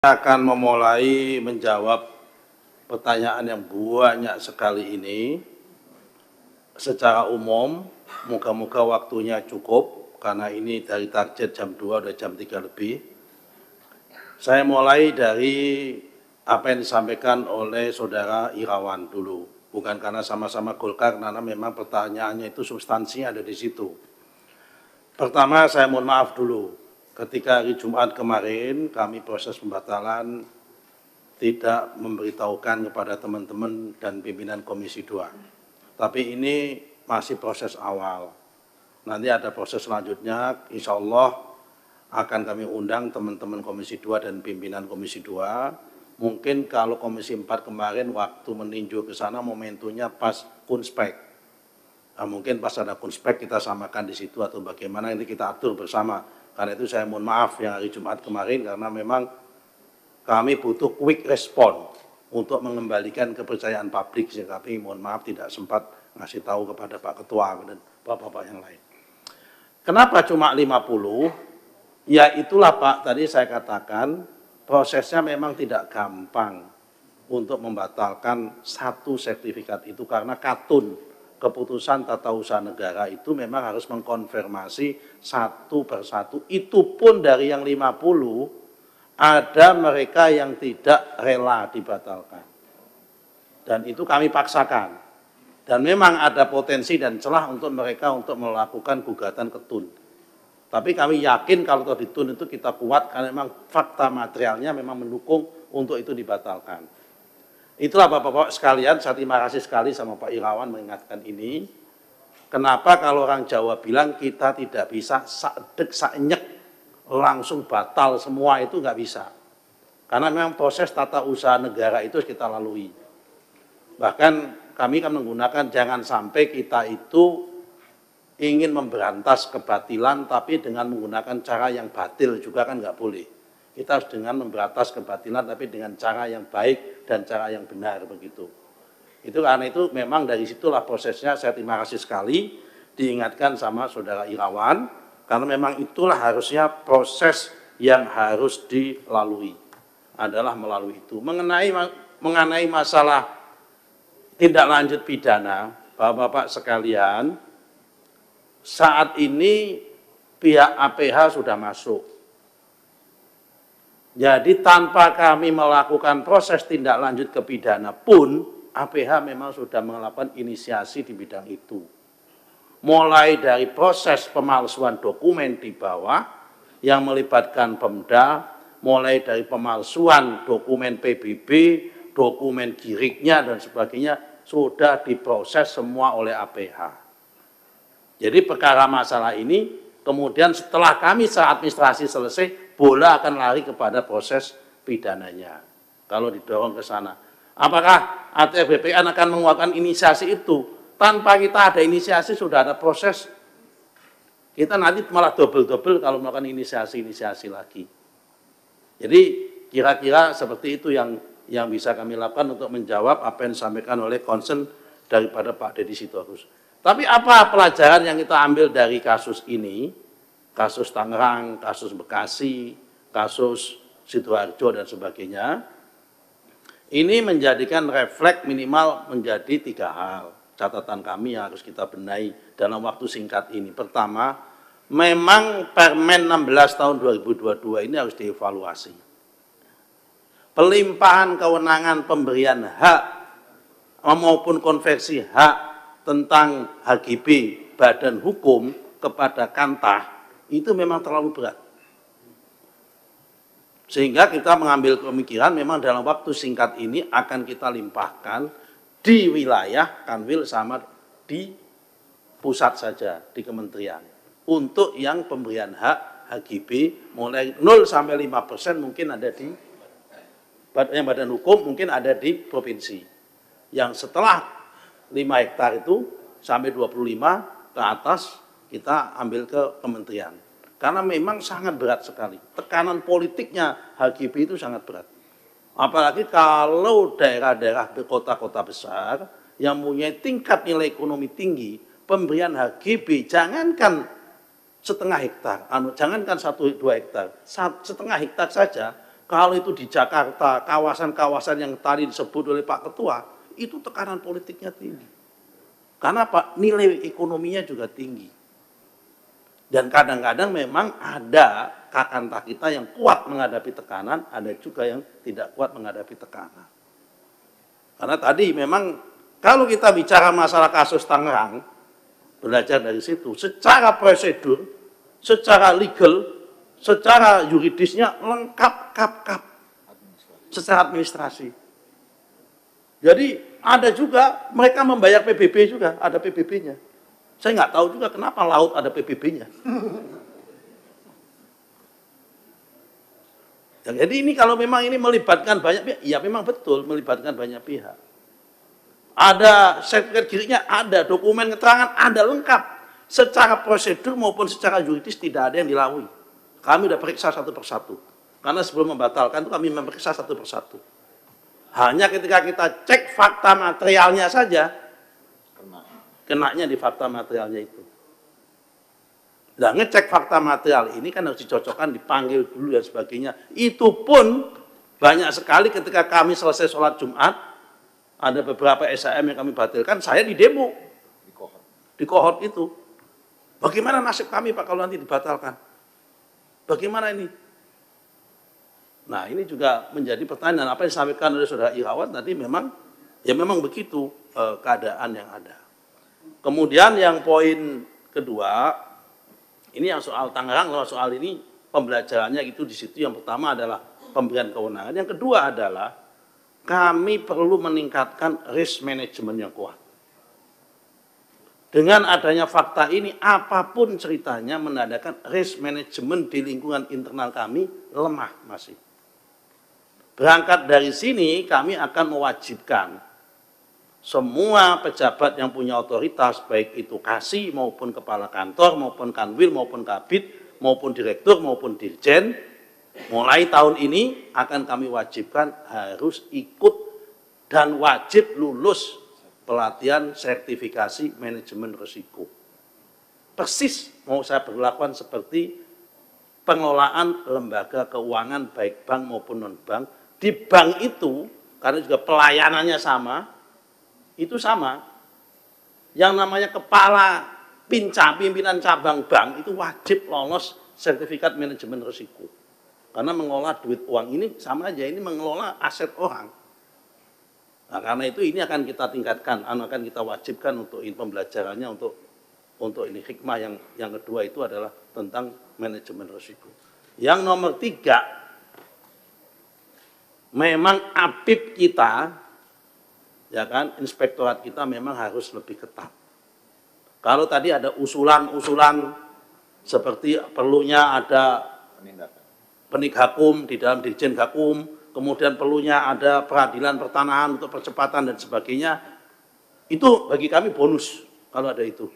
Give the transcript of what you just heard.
Akan memulai menjawab pertanyaan yang banyak sekali ini secara umum. Moga-moga waktunya cukup karena ini dari target jam 2 udah jam 3 lebih. Saya mulai dari apa yang disampaikan oleh saudara Irawan dulu, bukan karena sama-sama Golkar, karena memang pertanyaannya itu substansinya ada di situ. Pertama, saya mohon maaf dulu. Ketika hari Jumat kemarin kami proses pembatalan tidak memberitahukan kepada teman-teman dan pimpinan Komisi 2. Tapi ini masih proses awal. Nanti ada proses selanjutnya, insya Allah akan kami undang teman-teman Komisi 2 dan pimpinan Komisi 2. Mungkin kalau Komisi 4 kemarin waktu meninjau ke sana momentumnya pas kunspek. Nah, mungkin pas ada kunspek kita samakan di situ atau bagaimana ini kita atur bersama. Karena itu saya mohon maaf yang hari Jumat kemarin karena memang kami butuh quick respon untuk mengembalikan kepercayaan publik, sehingga kami mohon maaf tidak sempat ngasih tahu kepada Pak Ketua dan Bapak-Bapak yang lain. Kenapa cuma 50? Ya itulah Pak, tadi saya katakan prosesnya memang tidak gampang untuk membatalkan satu sertifikat itu karena katun. Keputusan tata usaha negara itu memang harus mengkonfirmasi satu persatu. Itu pun dari yang 50, ada mereka yang tidak rela dibatalkan. Dan itu kami paksakan. Dan memang ada potensi dan celah untuk mereka untuk melakukan gugatan ketun. Tapi kami yakin kalau ditun itu kita kuat karena memang fakta materialnya memang mendukung untuk itu dibatalkan. Itulah Bapak-Bapak sekalian, saya terima kasih sekali sama Pak Irawan mengingatkan ini. Kenapa kalau orang Jawa bilang kita tidak bisa saedek saenyek langsung batal semua itu nggak bisa. Karena memang proses tata usaha negara itu harus kita lalui. Bahkan kami kan menggunakan jangan sampai kita itu ingin memberantas kebatilan tapi dengan menggunakan cara yang batil juga kan nggak boleh. Kita harus dengan memberantas kebatilan tapi dengan cara yang baik dan cara yang benar begitu. Itu karena itu memang dari situlah prosesnya. Saya terima kasih sekali diingatkan sama saudara Irawan karena memang itulah harusnya proses yang harus dilalui adalah melalui itu. Mengenai masalah tindak lanjut pidana, Bapak-bapak sekalian, saat ini pihak APH sudah masuk. Jadi tanpa kami melakukan proses tindak lanjut ke pidana pun, APH memang sudah melakukan inisiasi di bidang itu. Mulai dari proses pemalsuan dokumen di bawah yang melibatkan Pemda, mulai dari pemalsuan dokumen PBB, dokumen giriknya dan sebagainya, sudah diproses semua oleh APH. Jadi perkara masalah ini, kemudian setelah kami secara administrasi selesai, bola akan lari kepada proses pidananya. Kalau didorong ke sana. Apakah ATR BPN akan mengeluarkan inisiasi itu? Tanpa kita ada inisiasi sudah ada proses. Kita nanti malah double-double kalau melakukan inisiasi-inisiasi lagi. Jadi kira-kira seperti itu yang bisa kami lakukan untuk menjawab apa yang disampaikan oleh concern daripada Pak Deddy Sitorus. Tapi apa pelajaran yang kita ambil dari kasus ini? Kasus Tangerang, kasus Bekasi, kasus Sidoarjo dan sebagainya. Ini menjadikan refleks minimal menjadi 3 hal. Catatan kami yang harus kita benahi dalam waktu singkat ini. Pertama, memang Permen 16 tahun 2022 ini harus dievaluasi. Pelimpahan kewenangan pemberian hak maupun konversi hak tentang HGB badan hukum kepada Kantah itu memang terlalu berat. Sehingga kita mengambil pemikiran memang dalam waktu singkat ini akan kita limpahkan di wilayah Kanwil sama di pusat saja, di kementerian. Untuk yang pemberian hak HGB mulai 0 sampai 5% mungkin ada di badan hukum, mungkin ada di provinsi. Yang setelah 5 hektar itu sampai 25 ke atas kita ambil ke kementerian. Karena memang sangat berat sekali. Tekanan politiknya HGB itu sangat berat. Apalagi kalau daerah-daerah di kota-kota besar yang mempunyai tingkat nilai ekonomi tinggi, pemberian HGB jangankan setengah hektar, jangankan 1-2 hektar, setengah hektar saja Kalau itu di Jakarta, kawasan-kawasan yang tadi disebut oleh Pak Ketua, itu tekanan politiknya tinggi. Karena Pak, nilai ekonominya juga tinggi. Dan kadang-kadang memang ada kakantah kita yang kuat menghadapi tekanan, ada juga yang tidak kuat menghadapi tekanan. Karena tadi memang kalau kita bicara masalah kasus Tangerang, belajar dari situ, secara prosedur, secara legal, secara yuridisnya lengkap, kap, secara administrasi. Jadi ada juga mereka membayar PBB juga, ada PBB-nya. Saya nggak tahu juga kenapa laut ada PBB-nya. Jadi ini kalau memang ini melibatkan banyak pihak, ya memang betul melibatkan banyak pihak. Ada sertifikat gizinya, ada dokumen keterangan, ada lengkap. Secara prosedur maupun secara yuridis tidak ada yang dilalui. Kami sudah periksa satu persatu. Karena sebelum membatalkan itu kami memeriksa satu persatu. Hanya ketika kita cek fakta materialnya saja, kenanya di fakta materialnya itu. Nah, ngecek fakta material ini kan harus dicocokkan, dipanggil dulu dan sebagainya. Itu pun banyak sekali ketika kami selesai sholat Jumat, ada beberapa SAM yang kami batalkan, saya di demo. Di kohort itu. Bagaimana nasib kami Pak kalau nanti dibatalkan? Bagaimana ini? Nah, ini juga menjadi pertanyaan apa yang disampaikan oleh Saudara Irawan tadi memang begitu keadaan yang ada. Kemudian yang poin kedua, ini yang soal Tangerang, soal ini pembelajarannya itu di situ. Yang pertama adalah pemberian kewenangan. Yang kedua adalah kami perlu meningkatkan risk management yang kuat. Dengan adanya fakta ini, apapun ceritanya menandakan risk management di lingkungan internal kami lemah masih. Berangkat dari sini, kami akan mewajibkan semua pejabat yang punya otoritas, baik itu kasih maupun kepala kantor, maupun kanwil, maupun kabid, maupun direktur, maupun dirjen, mulai tahun ini akan kami wajibkan harus ikut dan wajib lulus pelatihan sertifikasi manajemen risiko. Persis mau saya berlakukan seperti pengelolaan lembaga keuangan baik bank maupun non-bank. Di bank itu, karena juga pelayanannya sama, itu sama. Yang namanya kepala pimpinan cabang bank itu wajib lolos sertifikat manajemen risiko. Karena mengelola duit uang ini sama aja, ini mengelola aset orang. Nah, karena itu ini akan kita tingkatkan, akan kita wajibkan untuk pembelajarannya untuk ini hikmah yang kedua itu adalah tentang manajemen risiko. Yang nomor 3, memang APIP kita, ya kan, inspektorat kita memang harus lebih ketat. Kalau tadi ada usulan-usulan seperti perlunya ada penik Hakum di dalam Dirjen Gakum, kemudian perlunya ada peradilan pertanahan untuk percepatan dan sebagainya, itu bagi kami bonus kalau ada itu.